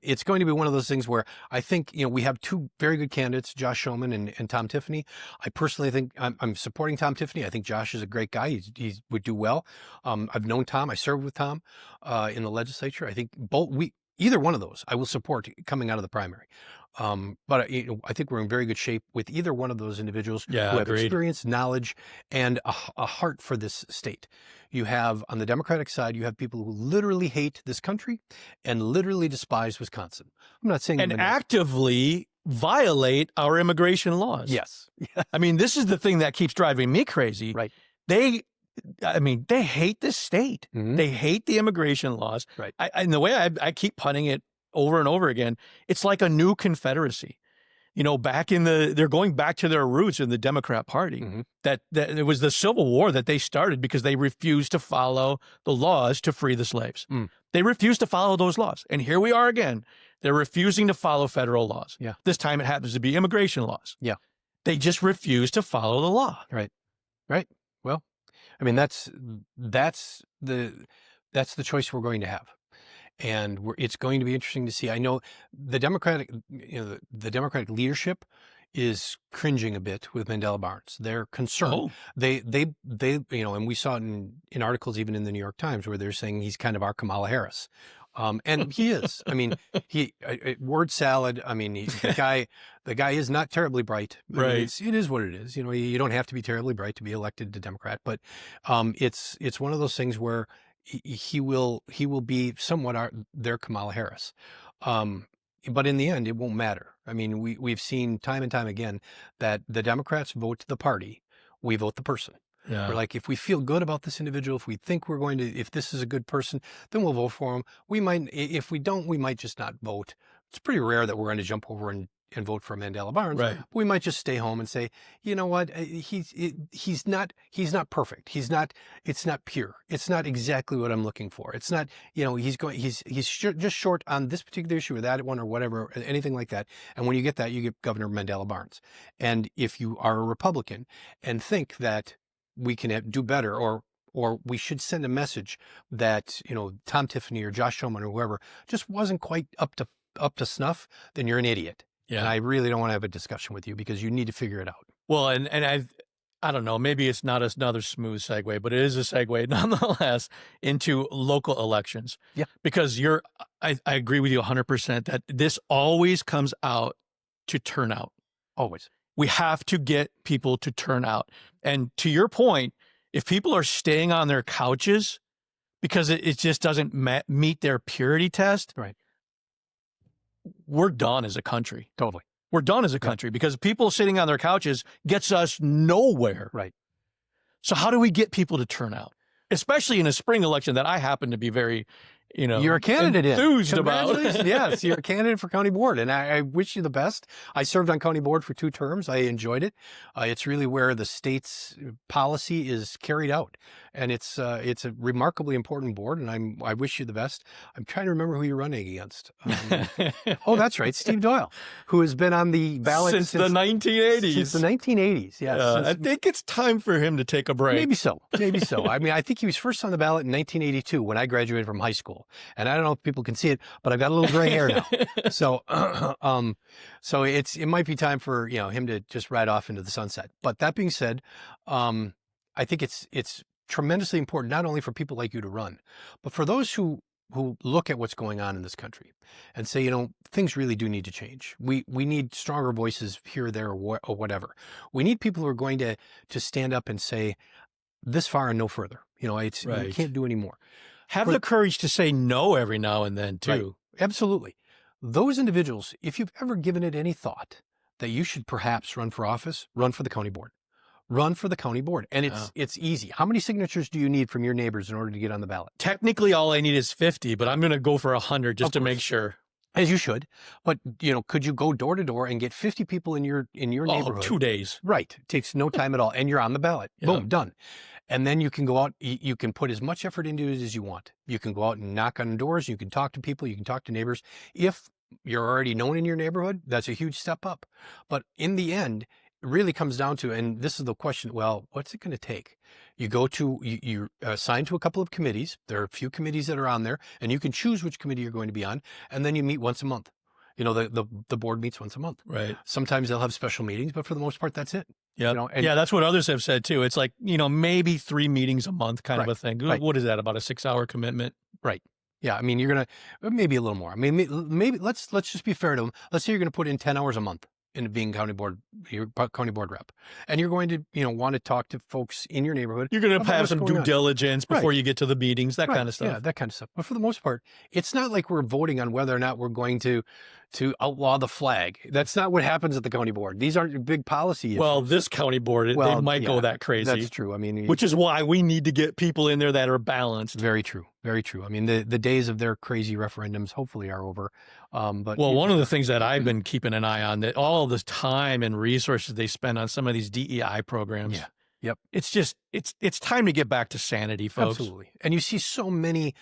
it's going to be one of those things where I think, we have two very good candidates, Josh Schoeman and Tom Tiffany. I personally think I'm supporting Tom Tiffany. I think Josh is a great guy. He would do well. I've known Tom. I served with Tom in the legislature. I think either one of those I will support coming out of the primary. But I think we're in very good shape with either one of those individuals who have experience, knowledge, and a heart for this state. You have, on the Democratic side, you have people who literally hate this country and literally despise Wisconsin. I'm not saying... And actively violate our immigration laws. Yes. I mean, this is the thing that keeps driving me crazy. Right. They hate this state. Mm-hmm. They hate the immigration laws. Right. And the way I keep putting it over and over again, it's like a new Confederacy. They're going back to their roots in the Democrat Party. Mm-hmm. That it was the Civil War that they started because they refused to follow the laws to free the slaves. They refused to follow those laws. And here we are again. They're refusing to follow federal laws. Yeah. This time it happens to be immigration laws. Yeah. They just refuse to follow the law. Right. Well, I mean, that's the choice we're going to have. And it's going to be interesting to see. I know the Democratic leadership is cringing a bit with Mandela Barnes. They're concerned. They and we saw it in articles even in the New York Times where they're saying he's kind of our Kamala Harris. And he is. I mean, word salad. I mean, the guy is not terribly bright. Right. It is what it is. You don't have to be terribly bright to be elected to Democrat, but it's one of those things where he will be somewhat their Kamala Harris. But in the end, it won't matter. I mean, we've seen time and time again that the Democrats vote the party, we vote the person. Yeah. We're like, if we feel good about this individual, if we think if this is a good person, then we'll vote for him. We might, if we don't, we might just not vote. It's pretty rare that we're going to jump over and vote for Mandela Barnes. Right. We might just stay home and say, you know what, he's not perfect. It's not pure. It's not exactly what I'm looking for. It's not, he's just short on this particular issue or that one or whatever, anything like that. And when you get that, you get Governor Mandela Barnes. And if you are a Republican and think that we can do better or we should send a message that, Tom Tiffany or Josh Schoeman or whoever just wasn't quite up to snuff, then you're an idiot. Yeah. And I really don't want to have a discussion with you because you need to figure it out. Well, and I don't know, maybe it's not another smooth segue, but it is a segue nonetheless into local elections. Yeah. Because I agree with you 100% that this always comes out to turnout. Always. We have to get people to turn out. And to your point, if people are staying on their couches, because it just doesn't meet their purity test, Right. we're done as a country. Totally. We're done as a country because people sitting on their couches gets us nowhere. Right. So how do we get people to turn out? Especially in a spring election that I happen to be very, you're a candidate enthused about. Yes, you're a candidate for county board, and I wish you the best. I served on county board for 2 terms. I enjoyed it. It's really where the state's policy is carried out, and it's a remarkably important board. And I wish you the best. I'm trying to remember who you're running against. Oh, that's right, Steve Doyle, who has been on the ballot since the 1980s. Since the 1980s, yes. I think it's time for him to take a break. Maybe so. Maybe so. I mean, I think he was first on the ballot in 1982 when I graduated from high school. And I don't know if people can see it, but I've got a little gray hair now. So, so it might be time for, him to just ride off into the sunset. But that being said, I think it's tremendously important, not only for people like you to run, but for those who look at what's going on in this country and say, things really do need to change. We need stronger voices here, there, or whatever. We need people who are going to stand up and say, this far and no further. We can't do any more. Have the courage to say no every now and then, too. Right. Absolutely. Those individuals, if you've ever given it any thought that you should perhaps run for office, run for the county board. Run for the county board. And it's easy. How many signatures do you need from your neighbors in order to get on the ballot? Technically, all I need is 50, but I'm going to go for 100 just to make sure. As you should. But, could you go door to door and get 50 people in your neighborhood? 2 days. Right. It takes no time at all. And you're on the ballot. Yeah. Boom, done. And then you can go out, you can put as much effort into it as you want. You can go out and knock on doors. You can talk to people. You can talk to neighbors. If you're already known in your neighborhood, that's a huge step up. But in the end, it really comes down to, and this is the question, well, what's it going to take? You go to, you're assigned to a couple of committees. There are a few committees that are on there, and you can choose which committee you're going to be on. And then you meet once a month. The board meets once a month. Right. Sometimes they'll have special meetings, but for the most part, that's it. Yeah. Yeah. That's what others have said too. It's like, maybe 3 meetings a month kind of a thing. Right. What is that? About a 6-hour commitment? Right. Yeah. I mean, you're going to, maybe a little more. I mean, maybe let's just be fair to them. Let's say you're going to put in 10 hours a month into being county board rep, and you're going to, want to talk to folks in your neighborhood. You're going to have some due diligence before you get to the meetings, that kind of stuff. Yeah, that kind of stuff. But for the most part, it's not like we're voting on whether or not we're going to outlaw the flag. That's not what happens at the county board. These aren't big policy issues. Well, this county board, they might go that crazy. That's true. I mean, which is why we need to get people in there that are balanced. Very true. Very true. I mean, the days of their crazy referendums hopefully are over. But one of the things that I've been keeping an eye on, that all this time and resources they spend on some of these DEI programs. Yeah. Yep. It's just, it's time to get back to sanity, folks. Absolutely. And you see so many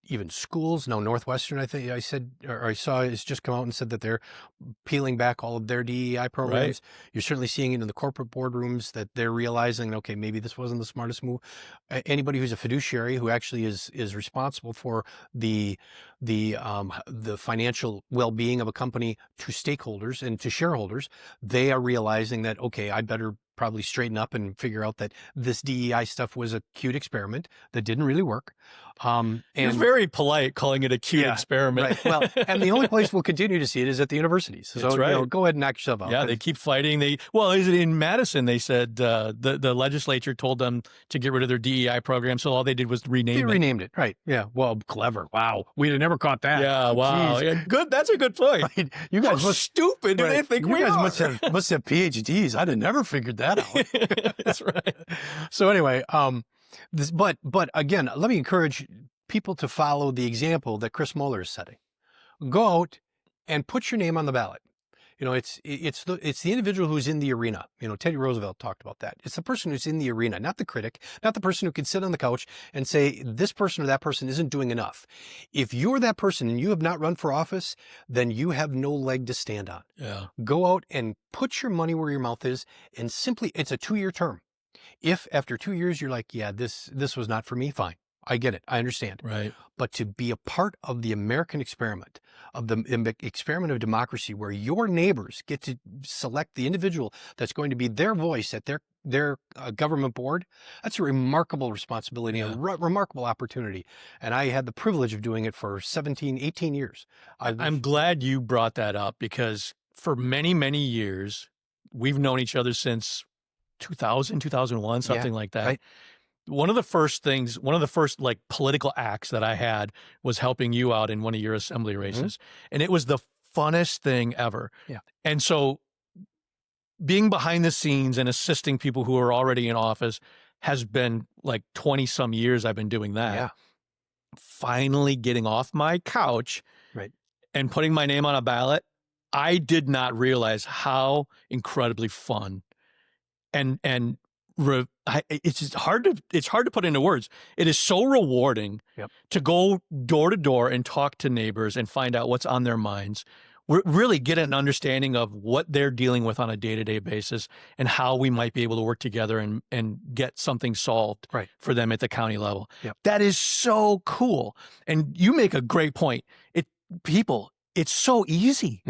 even schools. Now, Northwestern, I think I saw has just come out and said that they're peeling back all of their DEI programs. Right. You're certainly seeing it in the corporate boardrooms that they're realizing, okay, maybe this wasn't the smartest move. Anybody who's a fiduciary who actually is responsible for the financial well-being of a company to stakeholders and to shareholders, they are realizing that, okay, I better probably straighten up and figure out that this DEI stuff was a cute experiment that didn't really work. And it's very polite calling it a cute experiment. Right. Well, and the only place we'll continue to see it is at the universities. So that's right. Go ahead and knock yourself out. Yeah, they keep fighting. Is it in Madison? They said the legislature told them to get rid of their DEI program, so all they did was rename it. They renamed it. Right. Yeah. Well, clever. Wow. We'd have never caught that. Yeah. Wow. Yeah, good. That's a good point. Right. You guys must stupid. Do they think we are? Must have PhDs. I'd have never figured that out. That's right. So anyway, but again, let me encourage people to follow the example that Chris Mueller is setting. Go out and put your name on the ballot. It's the individual who's in the arena. Teddy Roosevelt talked about that. It's the person who's in the arena, not the critic, not the person who can sit on the couch and say this person or that person isn't doing enough. If you're that person and you have not run for office, then you have no leg to stand on. Yeah. Go out and put your money where your mouth is, and simply, it's a 2-year term. If after 2 years you're like, yeah, this was not for me, fine. I get it. I understand. Right. But to be a part of the American experiment, of the experiment of democracy, where your neighbors get to select the individual that's going to be their voice at their government board, that's a remarkable responsibility, a remarkable opportunity. And I had the privilege of doing it for 17, 18 years. I'm glad you brought that up, because for many, many years, we've known each other since 2000, 2001, something like that. Right. one of the first like political acts that I had was helping you out in one of your assembly races. And it was the funnest thing ever. Yeah. And so being behind the scenes and assisting people who are already in office has been like 20 some years I've been doing that. Yeah. Finally getting off my couch Right. and putting my name on a ballot, I did not realize how incredibly fun it's just hard to put into words. It is so rewarding to go door to door and talk to neighbors and find out what's on their minds. Really get an understanding of what they're dealing with on a day-to-day basis and how we might be able to work together and get something solved for them at the county level. That is so cool. And you make a great point. It's so easy.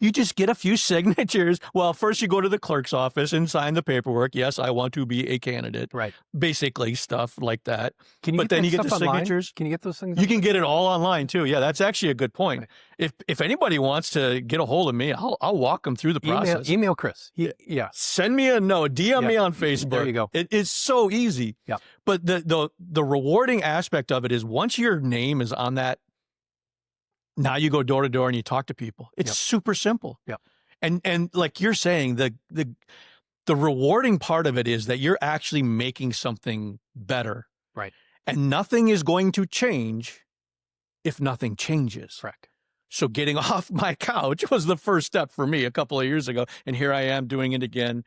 You just get a few signatures. Well, first you go to the clerk's office and sign the paperwork. Yes, I want to be a candidate. Right. Basically stuff like that. But then you get the signatures. Can you get those things? You can get it all online too. Yeah, that's actually a good point. Right. If anybody wants to get a hold of me, I'll walk them through the process. Email Chris. Send me a note. DM me on Facebook. There you go. It is so easy. Yeah. But the rewarding aspect of it is once your name is on that, now you go door to door and you talk to people. It's super simple. Yeah. And like you're saying, the rewarding part of it is that you're actually making something better. Right. And nothing is going to change if nothing changes. Correct. So getting off my couch was the first step for me a couple of years ago. And here I am doing it again.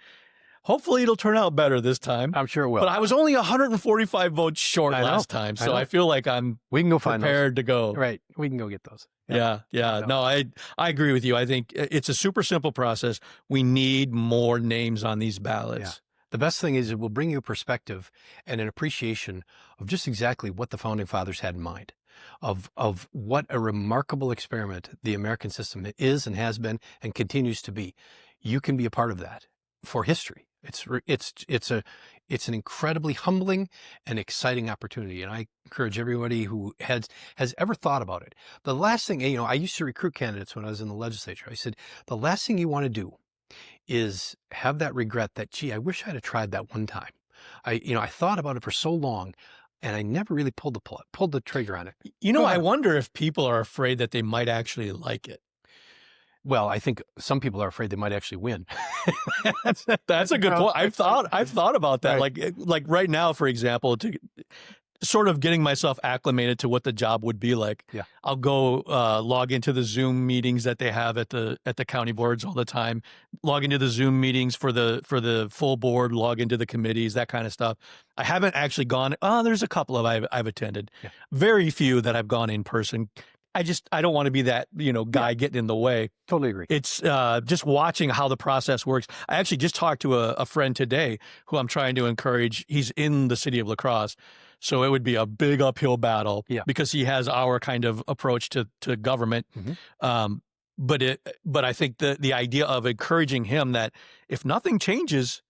Hopefully it'll turn out better this time. I'm sure it will. But I was only 145 votes short last time. So I feel like we can go find prepared to go. Right. We can go get those. Yeah. No, I agree with you. I think it's a super simple process. We need more names on these ballots. Yeah. The best thing is it will bring you a perspective and an appreciation of just exactly what the founding fathers had in mind, of what a remarkable experiment the American system is and has been and continues to be. You can be a part of that for history. It's an incredibly humbling and exciting opportunity, and I encourage everybody who has ever thought about it. The last thing, I used to recruit candidates when I was in the legislature. I said, the last thing you want to do is have that regret that, gee, I wish I'd have tried that one time. I thought about it for so long, and I never really pulled the trigger on it. I wonder if people are afraid that they might actually like it. Well, I think some people are afraid they might actually win. That's a good point. I've thought about that. Right. Like right now, for example, to sort of getting myself acclimated to what the job would be like. Yeah. I'll go log into the Zoom meetings that they have at the county boards all the time. Log into the Zoom meetings for the full board. Log into the committees, that kind of stuff. I haven't actually gone. There's a couple of I've attended. Yeah. Very few that I've gone in person. I don't want to be that, guy getting in the way. Totally agree. It's just watching how the process works. I actually just talked to a friend today who I'm trying to encourage. He's in the city of La Crosse. So it would be a big uphill battle because he has our kind of approach to government. Mm-hmm. But I think the idea of encouraging him that if nothing changes,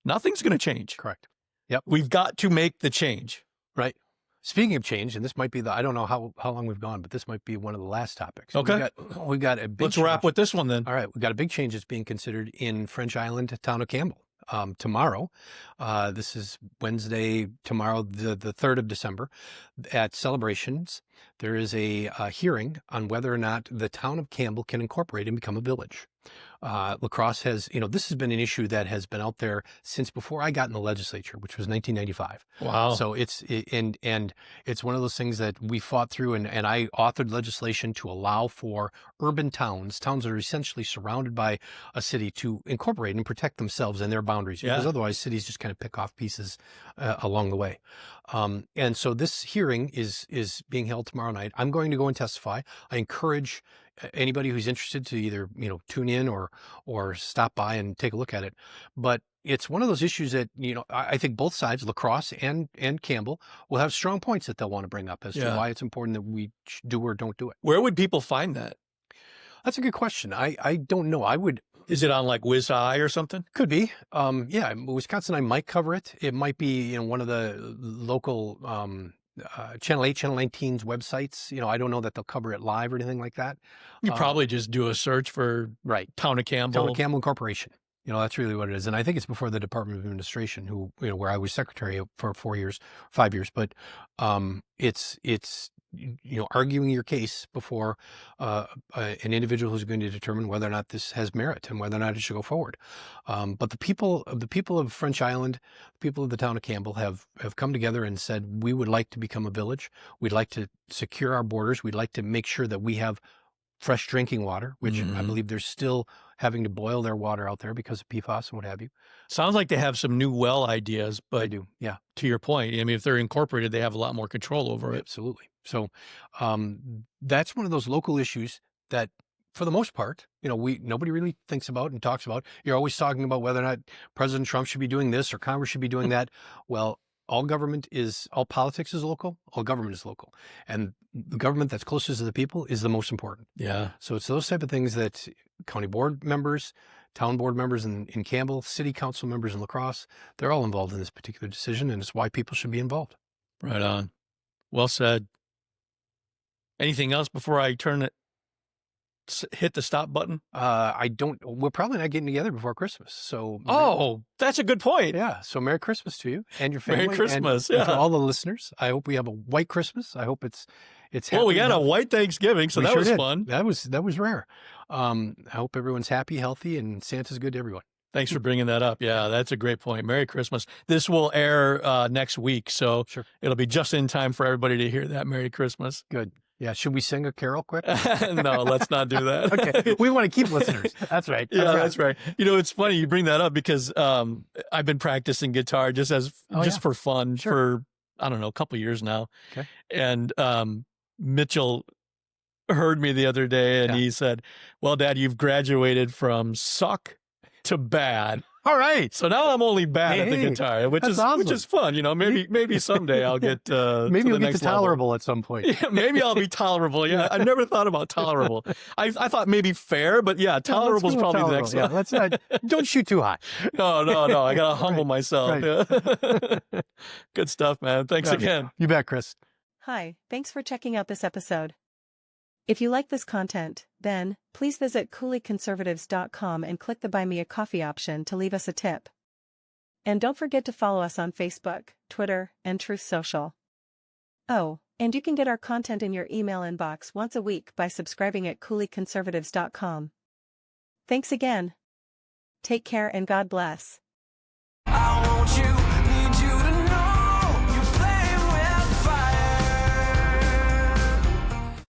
nothing's going to change. Correct. Yep. We've got to make the change. Right. Speaking of change, and this might be I don't know how long we've gone, but this might be one of the last topics. Okay. We've got a big Let's wrap with this one then. All right. We've got a big change that's being considered in French Island, town of Campbell. Tomorrow, this is Wednesday, tomorrow, the 3rd of December, at Celebrations, there is a hearing on whether or not the town of Campbell can incorporate and become a village. La Crosse has, this has been an issue that has been out there since before I got in the legislature, which was 1995. Wow. So it's one of those things that we fought through, and I authored legislation to allow for urban towns that are essentially surrounded by a city, to incorporate and protect themselves and their boundaries, because otherwise cities just kind of pick off pieces along the way. And so this hearing is being held tomorrow night. I'm going to go and testify. I encourage anybody who's interested to either, tune in or stop by and take a look at it. But it's one of those issues that, I think both sides, La Crosse and Campbell, will have strong points that they'll want to bring up as to why it's important that we do or don't do it. Where would people find that? That's a good question. I don't know. Is it on like WizEye or something? Could be. Wisconsin, I might cover it. It might be, one of the local, Channel 8, Channel 19's websites. I don't know that they'll cover it live or anything like that. You probably just do a search for Town of Campbell. Town of Campbell Corporation. That's really what it is. And I think it's before the Department of Administration, who, where I was secretary for 4 years, 5 years. But it's arguing your case before an individual who's going to determine whether or not this has merit and whether or not it should go forward. But the people of French Island, the people of the town of Campbell have come together and said, we would like to become a village. We'd like to secure our borders. We'd like to make sure that we have fresh drinking water, which I believe they're still having to boil their water out there because of PFAS and what have you. Sounds like they have some new well ideas, but I do. Yeah. To your point, I mean, if they're incorporated, they have a lot more control over it. Absolutely. So that's one of those local issues that, for the most part, nobody really thinks about and talks about. You're always talking about whether or not President Trump should be doing this or Congress should be doing that. Well, all politics is local, all government is local. And the government that's closest to the people is the most important. Yeah. So it's those type of things that county board members, town board members in Campbell, city council members in La Crosse, they're all involved in this particular decision, and it's why people should be involved. Right on. Well said. Anything else before I hit the stop button? We're probably not getting together before Christmas. So. Oh, that's a good point. Yeah. So Merry Christmas to you and your family. Merry Christmas. And to all the listeners. I hope we have a white Christmas. I hope it's happy. Well, we got a white Thanksgiving, so that was fun. That was rare. I hope everyone's happy, healthy, and Santa's good to everyone. Thanks for bringing that up. Yeah, that's a great point. Merry Christmas. This will air next week, so Sure. It'll be just in time for everybody to hear that. Merry Christmas. Good. Yeah. Should we sing a carol quick? No, let's not do that. Okay. We want to keep listeners. That's right. That's right. It's funny you bring that up because I've been practicing guitar just for fun for, I don't know, a couple of years now. Okay. And Mitchell heard me the other day and he said, well, Dad, you've graduated from suck to bad. All right. So now I'm only bad at the guitar, which is awesome. Which is fun. Maybe someday I'll get maybe you'll get to tolerable level. At some point. Yeah, maybe I'll be tolerable. Yeah, I've never thought about tolerable. I thought maybe fair, but yeah, tolerable is probably the next one. Let's not. Don't shoot too high. No. I gotta humble myself. Right. Yeah. Good stuff, man. Thanks again. You bet, Chris. Hi, thanks for checking out this episode. If you like this content, then please visit cooleyconservatives.com and click the Buy Me a Coffee option to leave us a tip. And don't forget to follow us on Facebook, Twitter, and Truth Social. Oh, and you can get our content in your email inbox once a week by subscribing at cooleyconservatives.com. Thanks again. Take care and God bless. I want you